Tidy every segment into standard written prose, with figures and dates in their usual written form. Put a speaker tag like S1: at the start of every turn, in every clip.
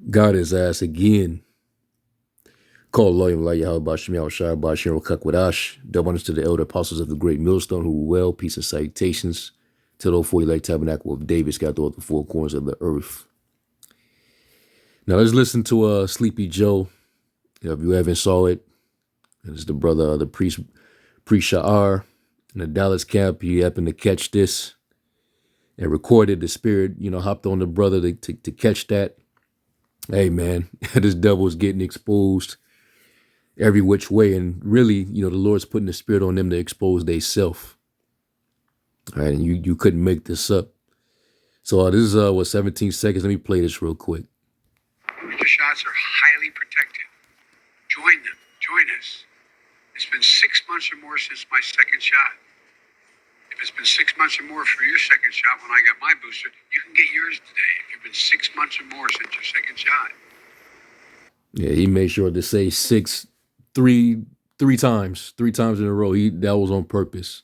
S1: God is ass again. Call Loyam La Yahweh Bashim Yahushua Bashim Kakwadash. Double honors to the elder apostles of the great millstone who were well, peace and salutations to the 40 light tabernacle of David scattered throughout the four corners of the earth. Now let's listen to Sleepy Joe. If you haven't saw it, it's the brother of the priest Sha'ar in the Dallas camp. He happened to catch this and recorded. The spirit, hopped on the brother to catch that. Hey man, this devil's getting exposed every which way, and really, the Lord's putting the spirit on them to expose they self. All right, and you couldn't make this up. So this is 17 seconds. Let me play this real quick.
S2: Booster shots are highly protective. Join them. Join us. It's been 6 months or more since my second shot. If it's been 6 months or more for your second shot when I got my booster, you can get yours today. If you've been 6 months or more since your second shot.
S1: Yeah, he made sure to say three times in a row. That was on purpose.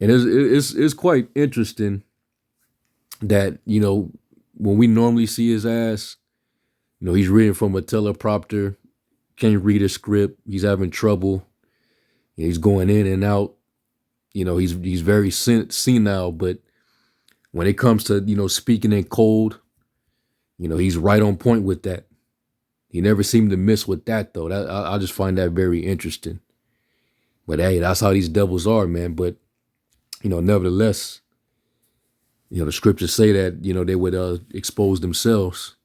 S1: And it's quite interesting that, when we normally see his ass, he's reading from a teleprompter, can't read a script, he's having trouble, he's going in and out, he's very senile, but when it comes to, speaking in code, he's right on point with that. He never seemed to miss with that, though. I just find that very interesting. But hey, that's how these devils are, man. But, nevertheless, the scriptures say that, they would expose themselves.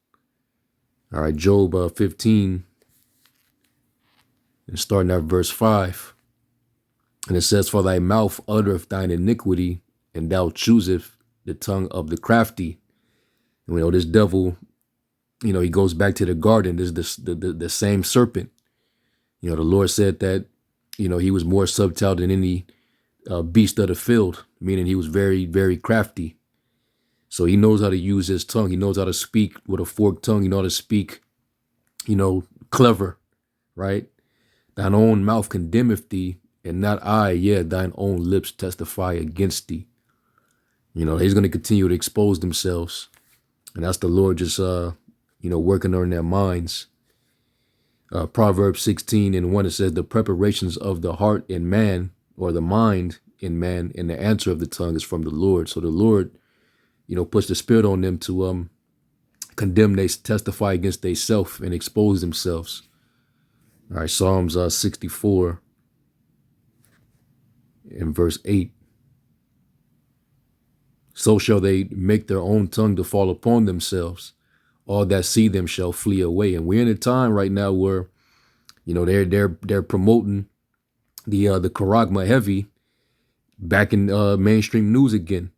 S1: All right, Job 15, and starting at verse 5. And it says, "For thy mouth uttereth thine iniquity, and thou choosest the tongue of the crafty." And this devil, he goes back to the garden. This is the same serpent. The Lord said that, he was more subtle than any beast of the field, meaning he was very, very crafty. So he knows how to use his tongue. He knows how to speak with a forked tongue. He knows how to speak, clever, right? Thine own mouth condemneth thee, and not I, thine own lips testify against thee. He's going to continue to expose themselves. And that's the Lord just, working on their minds. Proverbs 16:1, it says, "The preparations of the heart in man, or the mind in man, and the answer of the tongue is from the Lord." So the Lord, puts the spirit on them to condemn, they testify against they self and expose themselves. All right, Psalms 64 in verse 8. "So shall they make their own tongue to fall upon themselves. All that see them shall flee away." And we're in a time right now where, they're promoting the charagma heavy back in mainstream news again.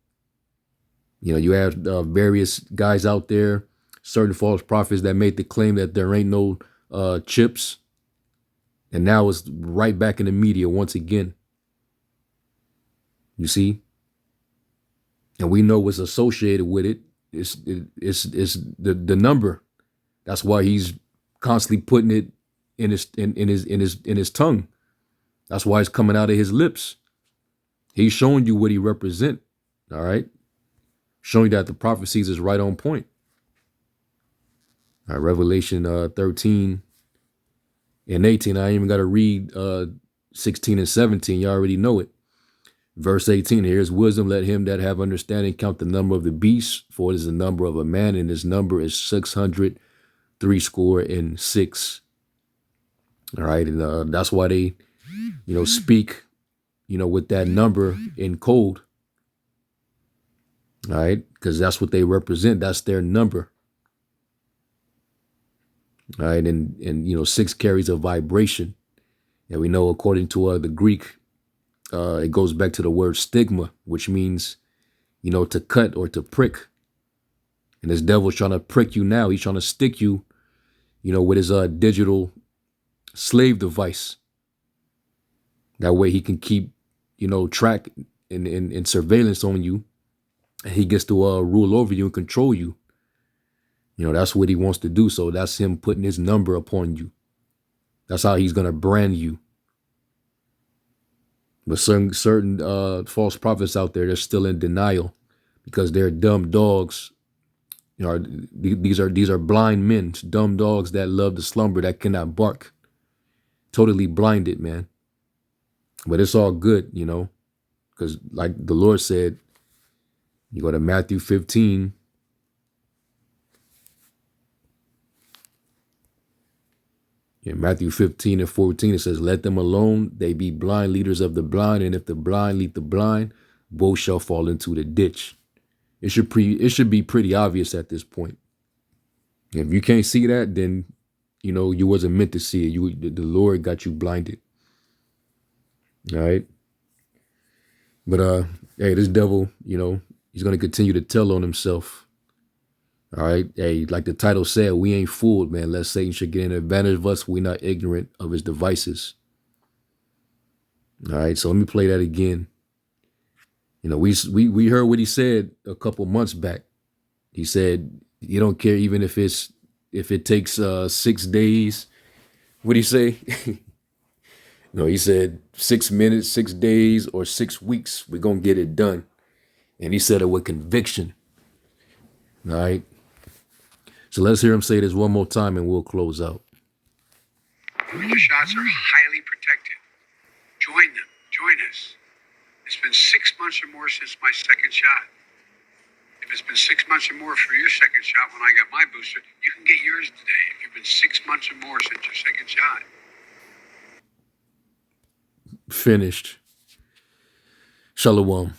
S1: You have various guys out there, certain false prophets that made the claim that there ain't no chips, and now it's right back in the media once again. You see, and we know what's associated with it. It's the number. That's why he's constantly putting it in his tongue. That's why it's coming out of his lips. He's showing you what he represent. All right, showing that the prophecies is right on point. All right, Revelation 13 and 18. I ain't even got to read 16 and 17. You already know it. Verse 18, "Here's wisdom. Let him that have understanding count the number of the beast, for it is the number of a man, and his number is 666." All right, and that's why they, speak, with that number in code. All right, because that's what they represent. That's their number. All right, and 6 carries a vibration, and we know according to the Greek, it goes back to the word stigma, which means, to cut or to prick. And this devil's trying to prick you now. He's trying to stick you, with his digital slave device. That way he can keep, track and surveillance on you. And he gets to rule over you and control you. That's what he wants to do. So that's him putting his number upon you. That's how he's going to brand you. But certain false prophets out there, they're still in denial because they're dumb dogs You know, these are blind men, dumb dogs that love to slumber, that cannot bark. Totally blinded, man. But it's all good, you know, because like the Lord said, you go to Matthew 15. In Matthew 15 and 14, it says, let them alone. They be blind leaders of the blind. And if the blind lead the blind, both shall fall into the ditch. It should be pretty obvious at this point. If you can't see that, then, you know, you wasn't meant to see it. The Lord got you blinded. All right. But, hey, this devil, you know, he's going to continue to tell on himself. All right. Hey, like the title said, we ain't fooled, man. Lest Satan should get an advantage of us. We're not ignorant of his devices. All right. So let me play that again. You know, we heard what he said a couple months back. He said, you don't care even if it takes 6 days. What'd he say? No, he said 6 minutes, 6 days, or 6 weeks. We're going to get it done. And he said it with conviction. All right. So let's hear him say this one more time and we'll close out.
S2: The shots are highly protected. Join them. Join us. It's been 6 months or more since my second shot. If it's been 6 months or more for your second shot when I got my booster, you can get yours today. If you've been 6 months or more since your second shot.
S1: Finished. Shalom.